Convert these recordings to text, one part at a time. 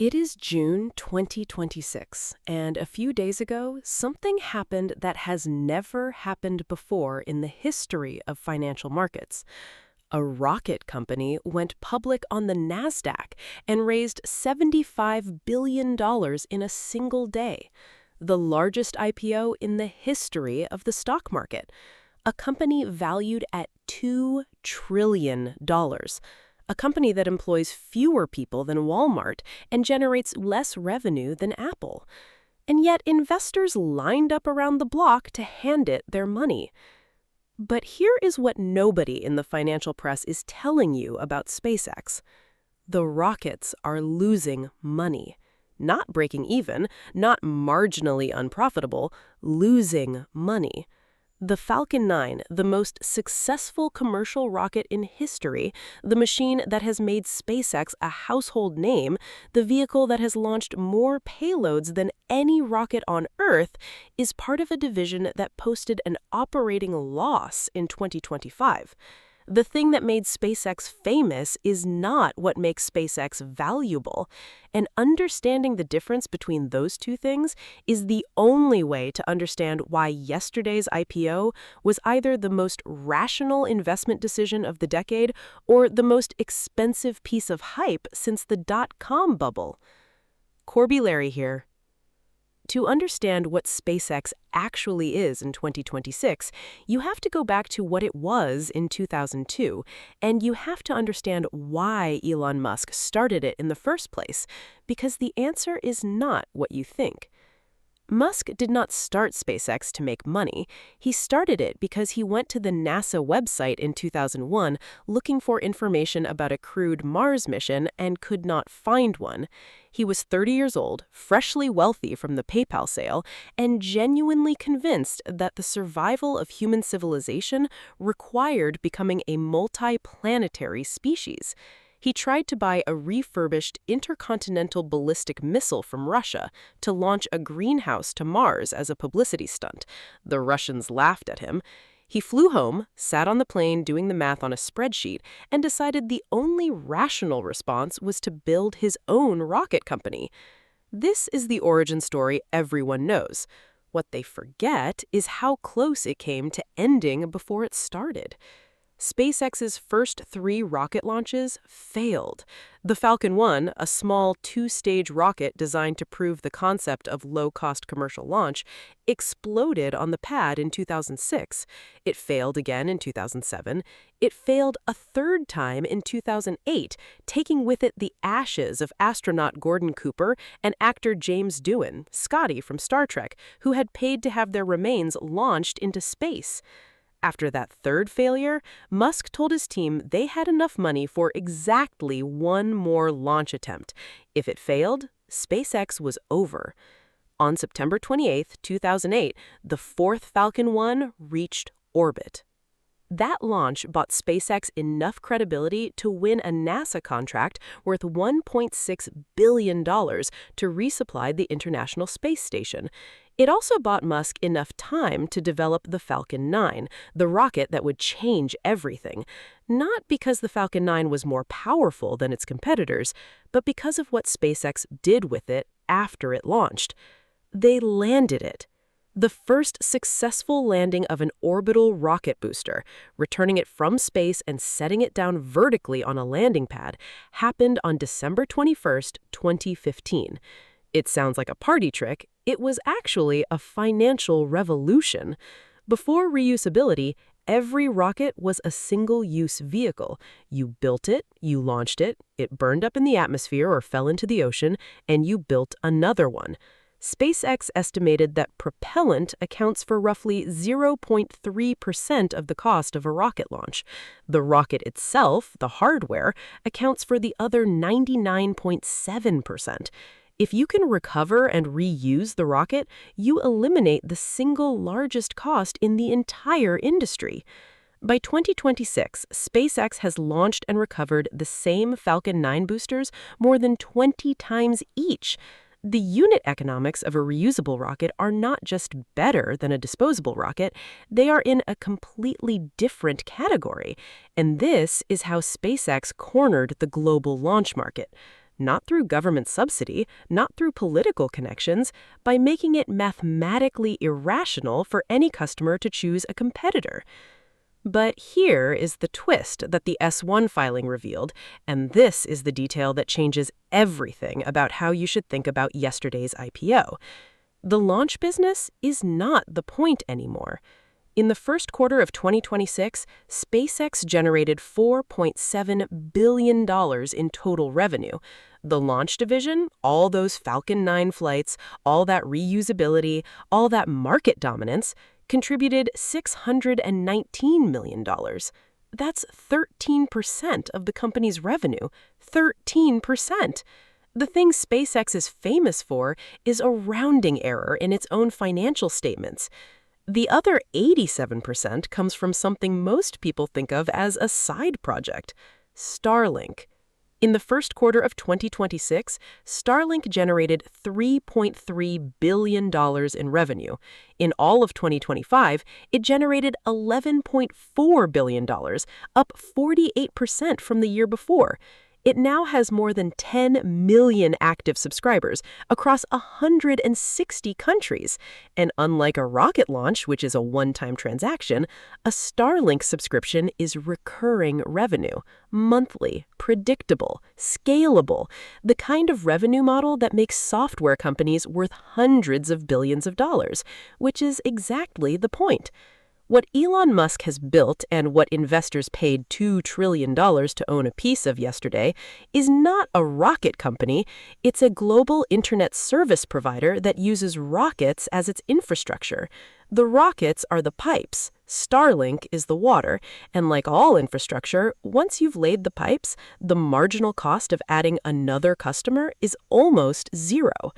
It is June 2026, and a few days ago, something happened that has never happened before in the history of financial markets. A rocket company went public on the Nasdaq and raised $75 billion in a single day, the largest IPO in the history of the stock market. A company valued at $2 trillion. A company that employs fewer people than Walmart and generates less revenue than Apple. And yet investors lined up around the block to hand it their money. But here is what nobody in the financial press is telling you about SpaceX. The rockets are losing money. Not breaking even, not marginally unprofitable, losing money. The Falcon 9, the most successful commercial rocket in history, the machine that has made SpaceX a household name, the vehicle that has launched more payloads than any rocket on Earth, is part of a division that posted an operating loss in 2025. The thing that made SpaceX famous is not what makes SpaceX valuable, and understanding the difference between those two things is the only way to understand why yesterday's IPO was either the most rational investment decision of the decade or the most expensive piece of hype since the dot-com bubble. Corby Larry here. To understand what SpaceX actually is in 2026, you have to go back to what it was in 2002, and you have to understand why Elon Musk started it in the first place, because the answer is not what you think. Musk did not start SpaceX to make money. He started it because he went to the NASA website in 2001 looking for information about a crewed Mars mission and could not find one. He was 30 years old, freshly wealthy from the PayPal sale, and genuinely convinced that the survival of human civilization required becoming a multi-planetary species. He tried to buy a refurbished intercontinental ballistic missile from Russia to launch a greenhouse to Mars as a publicity stunt. The Russians laughed at him. He flew home, sat on the plane doing the math on a spreadsheet, and decided the only rational response was to build his own rocket company. This is the origin story everyone knows. What they forget is how close it came to ending before it started. SpaceX's first 3 rocket launches failed. The Falcon 1, a small 2-stage rocket designed to prove the concept of low-cost commercial launch, exploded on the pad in 2006. It failed again in 2007. It failed a third time in 2008, taking with it the ashes of astronaut Gordon Cooper and actor James Doohan, Scotty from Star Trek, who had paid to have their remains launched into space. After that third failure, Musk told his team they had enough money for exactly one more launch attempt. If it failed, SpaceX was over. On September 28, 2008, the fourth Falcon 1 reached orbit. That launch bought SpaceX enough credibility to win a NASA contract worth $1.6 billion to resupply the International Space Station. It also bought Musk enough time to develop the Falcon 9, the rocket that would change everything. Not because the Falcon 9 was more powerful than its competitors, but because of what SpaceX did with it after it launched. They landed it. The first successful landing of an orbital rocket booster, returning it from space and setting it down vertically on a landing pad, happened on December 21, 2015. It sounds like a party trick. It was actually a financial revolution. Before reusability, every rocket was a single-use vehicle. You built it, you launched it, it burned up in the atmosphere or fell into the ocean, and you built another one. SpaceX estimated that propellant accounts for roughly 0.3% of the cost of a rocket launch. The rocket itself, the hardware, accounts for the other 99.7%. If you can recover and reuse the rocket, you eliminate the single largest cost in the entire industry. By 2026, SpaceX has launched and recovered the same Falcon 9 boosters more than 20 times each. The unit economics of a reusable rocket are not just better than a disposable rocket, they are in a completely different category. And this is how SpaceX cornered the global launch market. not through government subsidy, not through political connections, by making it mathematically irrational for any customer to choose a competitor. But here is the twist that the S-1 filing revealed, and this is the detail that changes everything about how you should think about yesterday's IPO. The launch business is not the point anymore. In the first quarter of 2026, SpaceX generated $4.7 billion in total revenue. The launch division, all those Falcon 9 flights, all that reusability, all that market dominance, contributed $619 million. That's 13% of the company's revenue. 13%! The thing SpaceX is famous for is a rounding error in its own financial statements. The other 87% comes from something most people think of as a side project: Starlink. In the first quarter of 2026, Starlink generated $3.3 billion in revenue. In all of 2025, it generated $11.4 billion, up 48% from the year before. It now has more than 10 million active subscribers across 160 countries. And unlike a rocket launch, which is a one-time transaction, a Starlink subscription is recurring revenue, monthly, predictable, scalable, the kind of revenue model that makes software companies worth hundreds of billions of dollars, which is exactly the point. What Elon Musk has built and what investors paid $2 trillion to own a piece of yesterday is not a rocket company. It's a global internet service provider that uses rockets as its infrastructure. The rockets are the pipes. Starlink is the water. And like all infrastructure, once you've laid the pipes, the marginal cost of adding another customer is almost zero.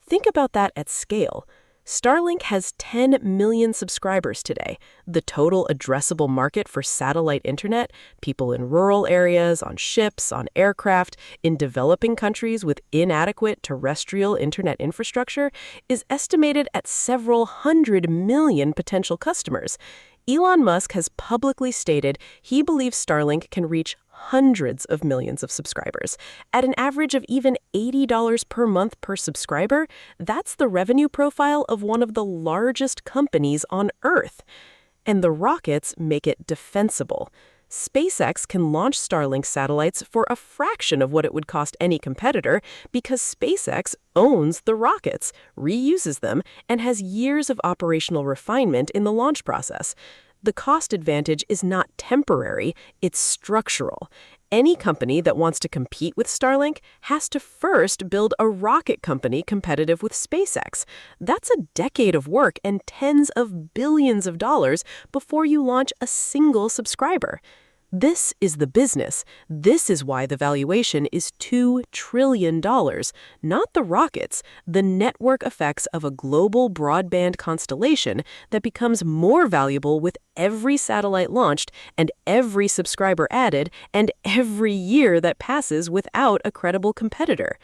Think about that at scale. Starlink has 10 million subscribers today. The total addressable market for satellite internet, people in rural areas, on ships, on aircraft, in developing countries with inadequate terrestrial internet infrastructure, is estimated at several hundred million potential customers. Elon Musk has publicly stated he believes Starlink can reach hundreds of millions of subscribers. At an average of even $80 per month per subscriber, that's the revenue profile of one of the largest companies on Earth. And the rockets make it defensible. SpaceX can launch Starlink satellites for a fraction of what it would cost any competitor because SpaceX owns the rockets, reuses them, and has years of operational refinement in the launch process. The cost advantage is not temporary, it's structural. Any company that wants to compete with Starlink has to first build a rocket company competitive with SpaceX. That's a decade of work and tens of billions of dollars before you launch a single subscriber. This is the business. This is why the valuation is $2 trillion, not the rockets, the network effects of a global broadband constellation that becomes more valuable with every satellite launched and every subscriber added and every year that passes without a credible competitor.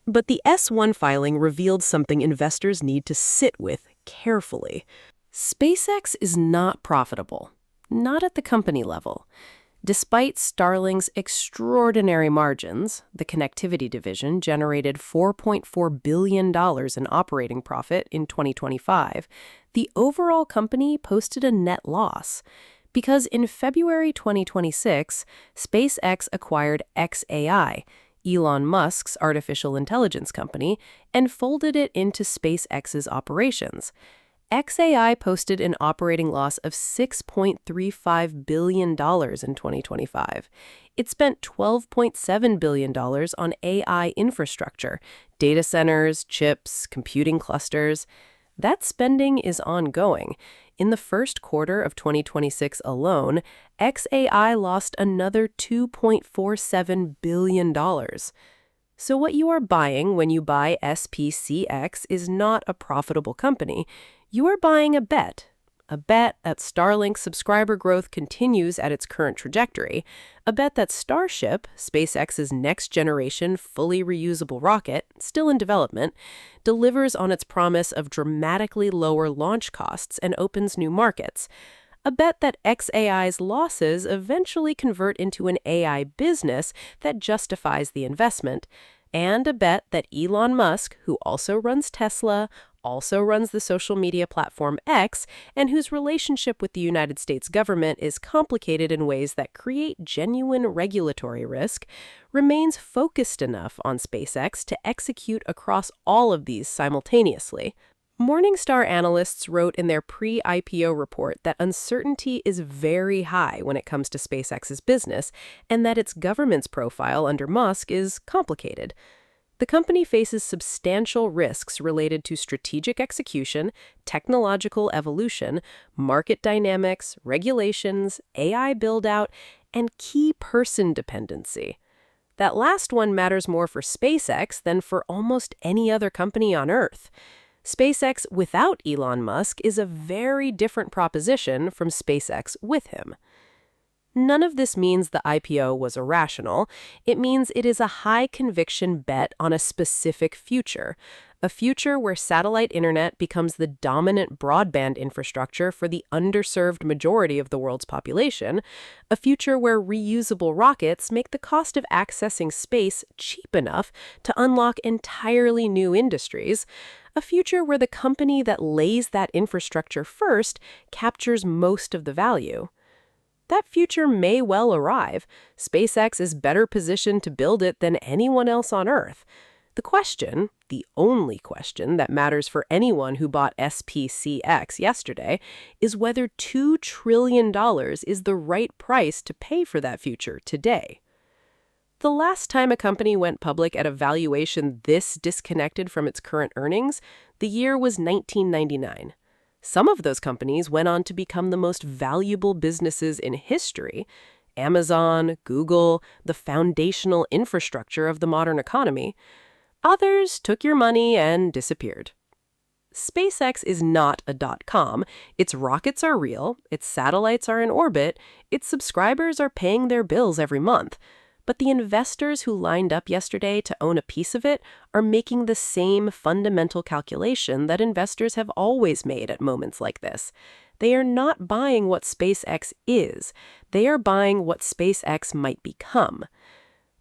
But the S-1 filing revealed something investors need to sit with carefully. SpaceX is not profitable. Not at the company level. Despite Starlink's extraordinary margins, the connectivity division generated $4.4 billion in operating profit in 2025. The overall company posted a net loss because in February 2026, SpaceX acquired xAI, Elon Musk's artificial intelligence company, and folded it into SpaceX's operations. xAI posted an operating loss of $6.35 billion in 2025. It spent $12.7 billion on AI infrastructure, data centers, chips, computing clusters. That spending is ongoing. In the first quarter of 2026 alone, xAI lost another $2.47 billion. So what you are buying when you buy SPCX is not a profitable company. You are buying a bet that Starlink subscriber growth continues at its current trajectory, a bet that Starship, SpaceX's next-generation fully reusable rocket, still in development, delivers on its promise of dramatically lower launch costs and opens new markets, a bet that XAI's losses eventually convert into an AI business that justifies the investment, and a bet that Elon Musk, who also runs Tesla, also runs the social media platform X, and whose relationship with the United States government is complicated in ways that create genuine regulatory risk, remains focused enough on SpaceX to execute across all of these simultaneously. Morningstar analysts wrote in their pre-IPO report that uncertainty is very high when it comes to SpaceX's business, and that its governance profile under Musk is complicated. The company faces substantial risks related to strategic execution, technological evolution, market dynamics, regulations, AI build-out, and key person dependency. That last one matters more for SpaceX than for almost any other company on Earth. SpaceX without Elon Musk is a very different proposition from SpaceX with him. None of this means the IPO was irrational. It means it is a high-conviction bet on a specific future, a future where satellite internet becomes the dominant broadband infrastructure for the underserved majority of the world's population, a future where reusable rockets make the cost of accessing space cheap enough to unlock entirely new industries, a future where the company that lays that infrastructure first captures most of the value. That future may well arrive. SpaceX is better positioned to build it than anyone else on Earth. The question, the only question that matters for anyone who bought SPCX yesterday, is whether $2 trillion is the right price to pay for that future today. The last time a company went public at a valuation this disconnected from its current earnings, the year was 1999. Some of those companies went on to become the most valuable businesses in history. Amazon, Google, the foundational infrastructure of the modern economy. Others took your money and disappeared. SpaceX is not a .com. Its rockets are real, its satellites are in orbit, its subscribers are paying their bills every month. But the investors who lined up yesterday to own a piece of it are making the same fundamental calculation that investors have always made at moments like this. They are not buying what SpaceX is. They are buying what SpaceX might become.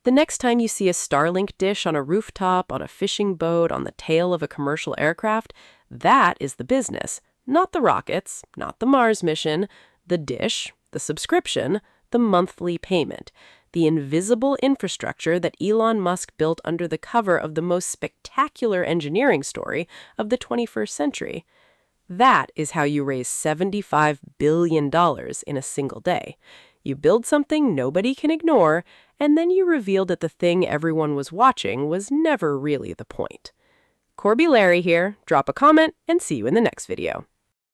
The next time you see a Starlink dish on a rooftop, on a fishing boat, on the tail of a commercial aircraft, that is the business, not the rockets, not the Mars mission, the dish, the subscription, the monthly payment. The invisible infrastructure that Elon Musk built under the cover of the most spectacular engineering story of the 21st century. That is how you raise $75 billion in a single day. You build something nobody can ignore, and then you reveal that the thing everyone was watching was never really the point. Corby Larry here. Drop a comment and see you in the next video.